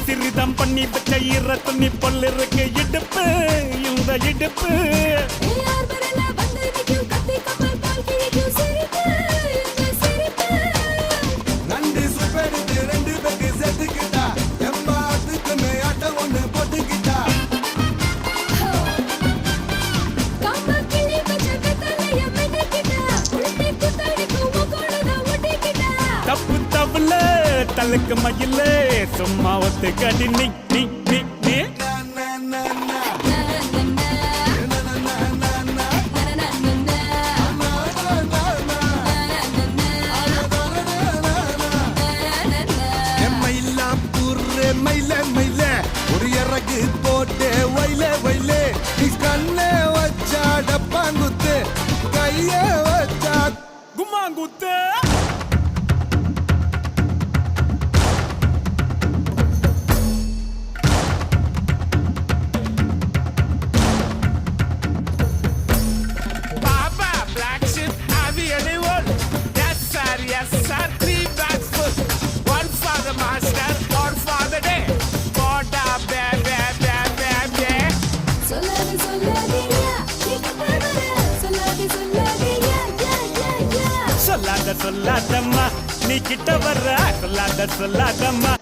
சிறிதம் பண்ணி வச்ச ஈர துணி பொல்லு இருக்கு இடுப்பு இந்த இடுப்பு நண்டு சுப்பெடுத்து 2 பேருக்கு சேர்த்துக்கிட்டா எம்மாத்துக்கு மேயாட்டம் ஒண்ணு போட்டுக்கிட்டா தப்பு தவுல தலுக்கு மயில சும்மா ஒத்து கடி நீ நீ நீ நீ மயில மயில ஒரு இறகு போட்டு வயல வயல கண்ணே வச்சா டப்பாங்குத்து கைய வச்சா கும்மாங்குத்து Papa, black sheep, have you anyone? Yes sir, 3 bags full. One for the master, one for the day. Poda, be, be, be, be, be. சொல்லாதம்மா நீ கிட்ட வர்ற சொல்லாதம்மா